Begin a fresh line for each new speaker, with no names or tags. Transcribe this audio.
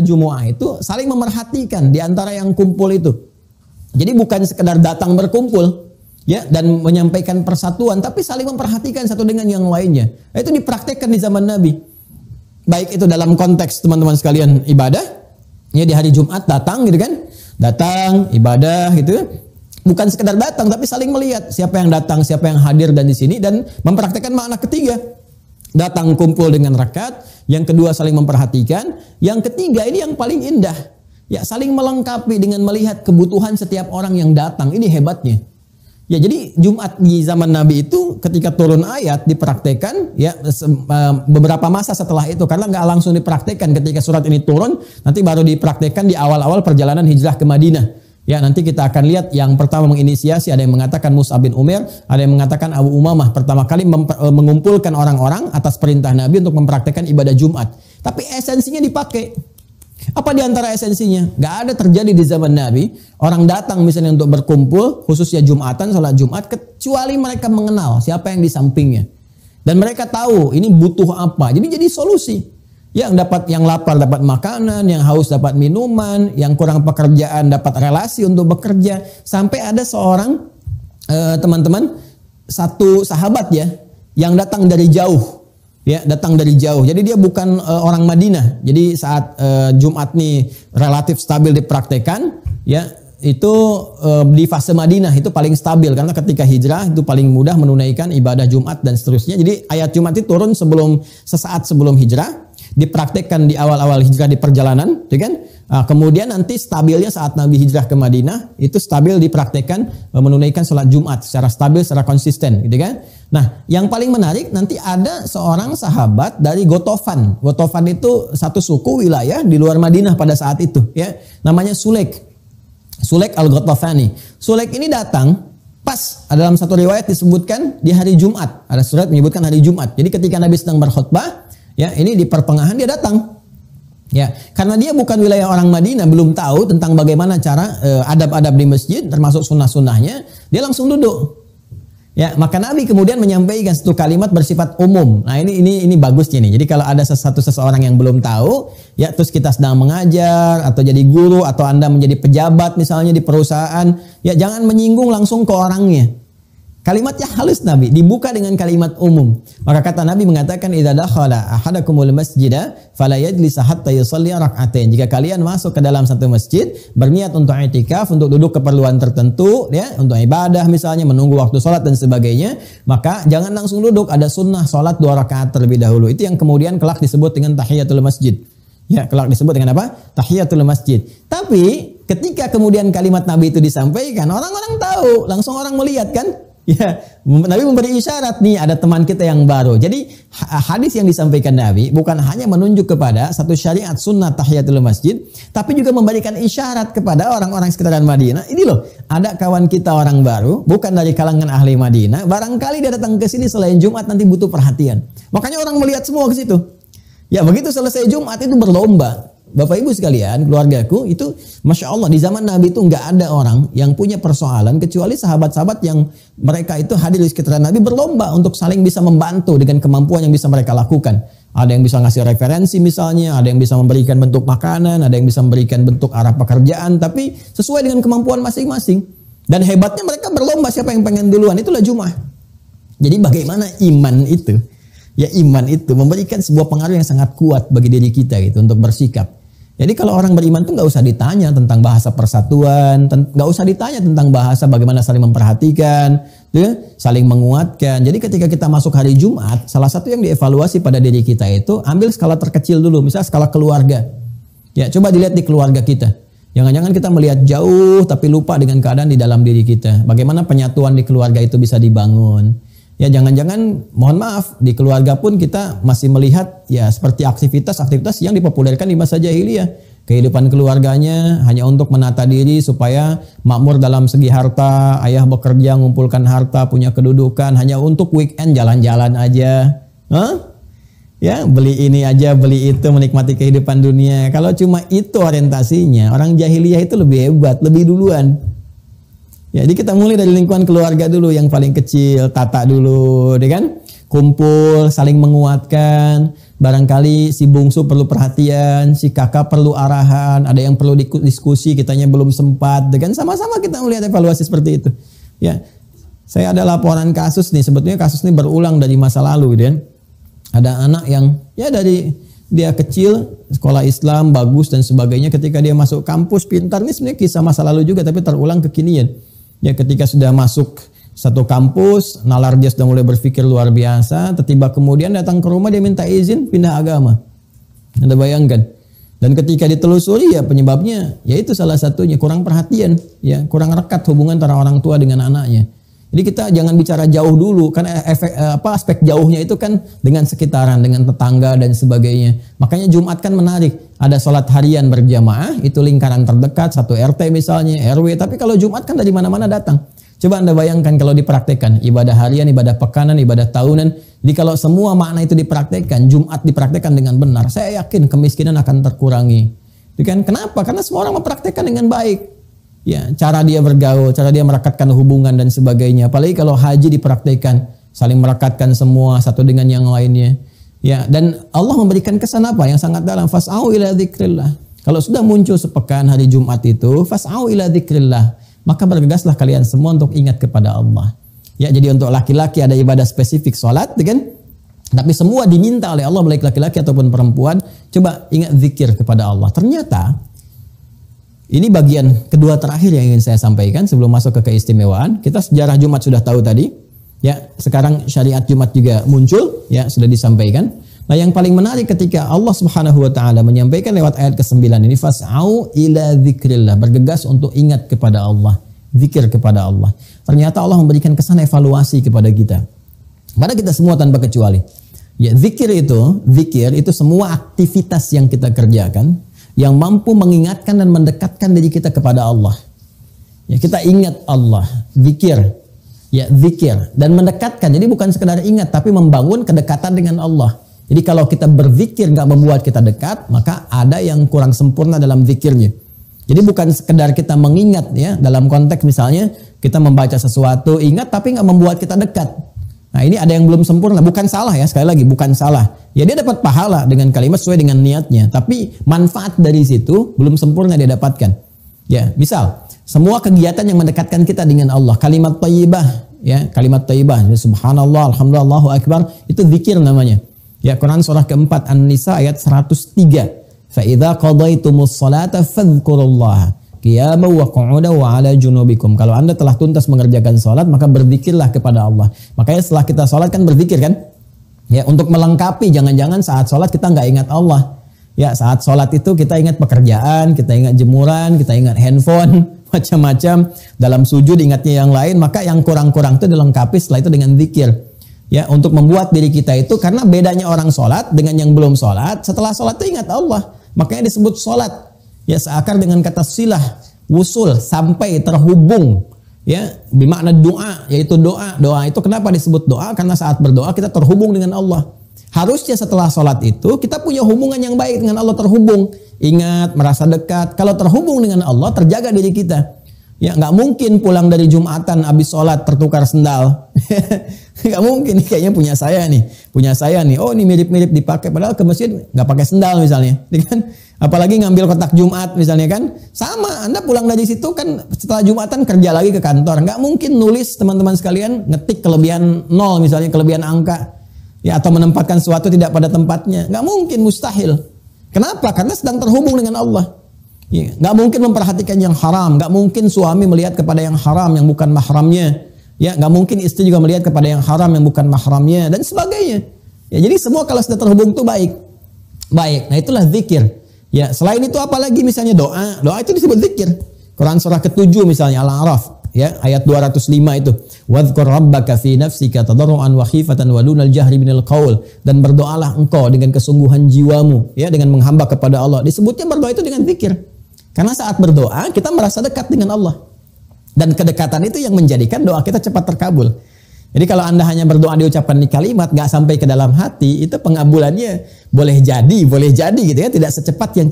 Jumu'ah itu saling memerhatikan di antara yang kumpul itu. Jadi bukan sekedar datang berkumpul ya dan menyampaikan persatuan, tapi saling memperhatikan satu dengan yang lainnya. Itu dipraktekkan di zaman Nabi. Baik itu dalam konteks teman-teman sekalian ibadah, ya di hari Jumat datang gitu kan. Datang ibadah gitu. Bukan sekedar datang tapi saling melihat siapa yang datang, siapa yang hadir dan di sini dan mempraktekkan makna ketiga. Datang kumpul dengan rakaat, yang kedua saling memperhatikan, yang ketiga ini yang paling indah. Ya, saling melengkapi dengan melihat kebutuhan setiap orang yang datang. Ini hebatnya. Ya, jadi Jumat di zaman Nabi itu ketika turun ayat dipraktekkan ya beberapa masa setelah itu, karena nggak langsung dipraktekkan ketika surat ini turun, nanti baru dipraktekkan di awal-awal perjalanan hijrah ke Madinah. Ya, nanti kita akan lihat yang pertama menginisiasi, ada yang mengatakan Mus'ab bin Umair, ada yang mengatakan Abu Umamah pertama kali mengumpulkan orang-orang atas perintah Nabi untuk mempraktekkan ibadah Jumat. Tapi esensinya dipakai. Apa di antara esensinya? Gak ada terjadi di zaman Nabi orang datang misalnya untuk berkumpul khususnya Jumatan, sholat Jumat, kecuali mereka mengenal siapa yang di sampingnya dan mereka tahu ini butuh apa. Jadi solusi. Yang lapar dapat makanan, yang haus dapat minuman, yang kurang pekerjaan dapat relasi untuk bekerja. Sampai ada seorang teman-teman satu sahabat ya yang datang dari jauh. Ya, datang dari jauh. Jadi dia bukan orang Madinah. Jadi saat Jumat nih relatif stabil dipraktekan, ya itu di fase Madinah itu paling stabil karena ketika hijrah itu paling mudah menunaikan ibadah Jumat dan seterusnya. Jadi ayat Jumat itu turun sesaat sebelum hijrah, dipraktekkan di awal-awal hijrah di perjalanan, ya kan? Kemudian nanti stabilnya saat Nabi hijrah ke Madinah itu stabil dipraktekkan menunaikan sholat Jumat secara stabil, secara konsisten, gitu kan? Nah, yang paling menarik nanti ada seorang sahabat dari Gotofan. Gotofan itu satu suku wilayah di luar Madinah pada saat itu, ya. Namanya Sulaik. Sulaik al-Gotofani. Sulaik ini datang pas dalam satu riwayat disebutkan di hari Jumat. Ada surat menyebutkan hari Jumat. Jadi ketika Nabi sedang berkhutbah, ya ini di pertengahan dia datang. Ya, karena dia bukan wilayah orang Madinah, belum tahu tentang bagaimana cara adab-adab di masjid, termasuk sunnah-sunnahnya, dia langsung duduk. Ya, maka Nabi kemudian menyampaikan satu kalimat bersifat umum. Nah, ini bagusnya nih. Jadi kalau ada seseorang yang belum tahu, ya terus kita sedang mengajar atau jadi guru atau Anda menjadi pejabat misalnya di perusahaan, ya jangan menyinggung langsung ke orangnya. Kalimatnya halus Nabi, dibuka dengan kalimat umum. Maka kata Nabi mengatakan, "Idza dakhala ahadakumul masjida fala yajlis hatta yusalli rak'atain." Jika kalian masuk ke dalam satu masjid, berniat untuk i'tikaf, untuk duduk keperluan tertentu, ya, untuk ibadah misalnya, menunggu waktu sholat dan sebagainya, maka jangan langsung duduk, ada sunnah sholat 2 rakaat terlebih dahulu. Itu yang kemudian kelak disebut dengan tahiyatul masjid. Ya, kelak disebut dengan apa? Tahiyatul masjid. Tapi ketika kemudian kalimat Nabi itu disampaikan, orang-orang tahu, langsung orang melihat kan? Ya, Nabi memberi isyarat nih ada teman kita yang baru. Jadi hadis yang disampaikan Nabi bukan hanya menunjuk kepada satu syariat sunnah tahiyatul masjid, tapi juga memberikan isyarat kepada orang-orang sekitaran Madinah. Ini loh, ada kawan kita orang baru, bukan dari kalangan ahli Madinah. Barangkali dia datang ke sini selain Jumat nanti butuh perhatian. Makanya orang melihat semua ke situ. Ya, begitu selesai Jumat itu berlomba. Bapak Ibu sekalian, keluargaku itu Masya Allah di zaman Nabi itu nggak ada orang yang punya persoalan kecuali sahabat-sahabat yang mereka itu hadir di sekitar Nabi berlomba untuk saling bisa membantu dengan kemampuan yang bisa mereka lakukan. Ada yang bisa ngasih referensi misalnya, ada yang bisa memberikan bentuk makanan, ada yang bisa memberikan bentuk arah pekerjaan, tapi sesuai dengan kemampuan masing-masing. Dan hebatnya mereka berlomba siapa yang pengen duluan, itulah Jumat. Jadi bagaimana iman itu? Ya, iman itu memberikan sebuah pengaruh yang sangat kuat bagi diri kita gitu untuk bersikap. Jadi kalau orang beriman tuh nggak usah ditanya tentang bahasa persatuan, nggak usah ditanya tentang bahasa bagaimana saling memperhatikan, ya, saling menguatkan. Jadi ketika kita masuk hari Jumat, salah satu yang dievaluasi pada diri kita itu ambil skala terkecil dulu, misalnya skala keluarga. Ya, coba dilihat di keluarga kita. Jangan-jangan kita melihat jauh tapi lupa dengan keadaan di dalam diri kita. Bagaimana penyatuan di keluarga itu bisa dibangun. Ya, jangan-jangan mohon maaf di keluarga pun kita masih melihat ya seperti aktivitas-aktivitas yang dipopulerkan di masa jahiliyah. Kehidupan keluarganya hanya untuk menata diri supaya makmur dalam segi harta, ayah bekerja mengumpulkan harta, punya kedudukan, hanya untuk weekend jalan-jalan aja. Ya, beli ini aja, beli itu, menikmati kehidupan dunia. Kalau cuma itu orientasinya, orang jahiliyah itu lebih hebat, lebih duluan. Ya, jadi kita mulai dari lingkungan keluarga dulu yang paling kecil, tata dulu, kan? Kumpul, saling menguatkan. barangkali si bungsu perlu perhatian, si kakak perlu arahan, ada yang perlu diskusi, kitanya belum sempat, dengan sama-sama kita melihat evaluasi seperti itu. Ya, saya ada laporan kasus nih, sebetulnya kasus ini berulang dari masa lalu, gitu ya. Ada anak yang ya dari dia kecil, sekolah Islam bagus dan sebagainya, ketika dia masuk kampus pintar, ini sebenarnya kisah masa lalu juga tapi terulang kekinian. Ya, ketika sudah masuk satu kampus, nalar dia sudah mulai berpikir luar biasa, tiba kemudian datang ke rumah dia minta izin pindah agama. Anda bayangkan. Dan ketika ditelusuri ya penyebabnya, ya itu salah satunya kurang perhatian, ya kurang rekat hubungan antara orang tua dengan anaknya. Jadi kita jangan bicara jauh dulu, karena aspek jauhnya itu kan dengan sekitaran, dengan tetangga dan sebagainya. Makanya Jumat kan menarik, ada sholat harian berjamaah, itu lingkaran terdekat, satu RT misalnya, RW. Tapi kalau Jumat kan dari mana-mana datang. Coba Anda bayangkan kalau dipraktekkan, ibadah harian, ibadah pekanan, ibadah tahunan. Jadi kalau semua makna itu dipraktekkan, Jumat dipraktekkan dengan benar, saya yakin kemiskinan akan terkurangi. Itu kan kenapa? Karena semua orang mempraktekkan dengan baik. Ya, cara dia bergaul, cara dia merekatkan hubungan dan sebagainya. Apalagi kalau haji dipraktekkan, saling merekatkan semua satu dengan yang lainnya. Ya, dan Allah memberikan kesan apa yang sangat dalam, fas'au ila dzikrillah. Kalau sudah muncul sepekan hari Jumat itu, fas'au ila dzikrillah, maka bergegaslah kalian semua untuk ingat kepada Allah. Ya, jadi untuk laki-laki ada ibadah spesifik salat, kan? Tapi semua diminta oleh Allah, baik laki-laki ataupun perempuan, coba ingat zikir kepada Allah. Ternyata ini bagian kedua terakhir yang ingin saya sampaikan sebelum masuk ke keistimewaan. Kita sejarah Jumat sudah tahu tadi. Ya, sekarang syariat Jumat juga muncul, ya sudah disampaikan. Nah, yang paling menarik ketika Allah Subhanahu wa taala menyampaikan lewat ayat ke-9 ini, fas'au ila dzikrillah, bergegas untuk ingat kepada Allah, zikir kepada Allah. Ternyata Allah memberikan kesan evaluasi kepada kita. Pada kita semua tanpa kecuali. Ya, zikir itu semua aktivitas yang kita kerjakan yang mampu mengingatkan dan mendekatkan diri kita kepada Allah. Ya, kita ingat Allah, zikir. Ya, zikir dan mendekatkan. Jadi bukan sekedar ingat tapi membangun kedekatan dengan Allah. Jadi kalau kita berzikir nggak membuat kita dekat, maka ada yang kurang sempurna dalam zikirnya. Jadi bukan sekedar kita mengingat, ya, dalam konteks misalnya kita membaca sesuatu, ingat tapi nggak membuat kita dekat. Nah, ini ada yang belum sempurna, bukan salah ya, sekali lagi bukan salah. Ya, dia dapat pahala dengan kalimat sesuai dengan niatnya, tapi manfaat dari situ belum sempurna dia dapatkan. Ya, misal semua kegiatan yang mendekatkan kita dengan Allah, kalimat thayyibah, ya, kalimat thayyibah, subhanallah, alhamdulillah, Allahu akbar, itu zikir namanya. Ya, Quran surah keempat An-Nisa ayat 103. Fa idza qadaytumus salata fadhkurullaha qiyaman wa qu'udan wa 'ala junubikum. Kalau Anda telah tuntas mengerjakan salat, maka berzikirlah kepada Allah. Makanya setelah kita salat kan berzikir kan? Ya, untuk melengkapi, jangan-jangan saat salat kita nggak ingat Allah. Ya, saat salat itu kita ingat pekerjaan, kita ingat jemuran, kita ingat handphone, macam-macam. Dalam sujud ingatnya yang lain, maka yang kurang-kurang itu dilengkapi setelah itu dengan zikir. Ya, untuk membuat diri kita itu, karena bedanya orang salat dengan yang belum salat, setelah salat itu ingat Allah. Makanya disebut salat. Ya, seakar dengan kata silah, wusul, sampai, terhubung. Ya, bermakna doa, yaitu doa. Doa itu kenapa disebut doa? Karena saat berdoa kita terhubung dengan Allah. Harusnya setelah sholat itu kita punya hubungan yang baik dengan Allah, terhubung. Ingat, merasa dekat. Kalau terhubung dengan Allah, terjaga diri kita. Ya, nggak mungkin pulang dari Jumatan habis sholat tertukar sendal. Nggak mungkin, kayaknya punya saya nih. Oh, ini mirip-mirip dipakai, padahal ke masjid nggak pakai sendal misalnya, kan? Apalagi ngambil kotak Jumat misalnya kan, sama. Anda pulang dari situ kan setelah Jumatan kerja lagi ke kantor, nggak mungkin nulis teman-teman sekalian ngetik kelebihan 0 misalnya, kelebihan angka, ya, atau menempatkan sesuatu tidak pada tempatnya, nggak mungkin, mustahil. Kenapa? Karena sedang terhubung dengan Allah. Ya, nggak mungkin memperhatikan yang haram, nggak mungkin suami melihat kepada yang haram yang bukan mahramnya. Ya, nggak mungkin istri juga melihat kepada yang haram yang bukan mahramnya dan sebagainya. Ya, jadi semua kalau sudah terhubung itu baik. Nah, itulah zikir. Ya, selain itu apalagi misalnya doa. Doa itu disebut zikir. Quran surah ke-7 misalnya Al-A'raf, ya, ayat 205 itu. Wadhkur rabbaka fi nafsika tadarruan wa khifatan wa dunal jahri minal qaul, dan berdoalah engkau dengan kesungguhan jiwamu, ya, dengan menghamba kepada Allah. Disebutnya berdoa itu dengan zikir. Karena saat berdoa kita merasa dekat dengan Allah. Dan kedekatan itu yang menjadikan doa kita cepat terkabul. Jadi kalau Anda hanya berdoa di ucapan di kalimat, nggak sampai ke dalam hati, itu pengabulannya boleh jadi gitu ya, tidak secepat yang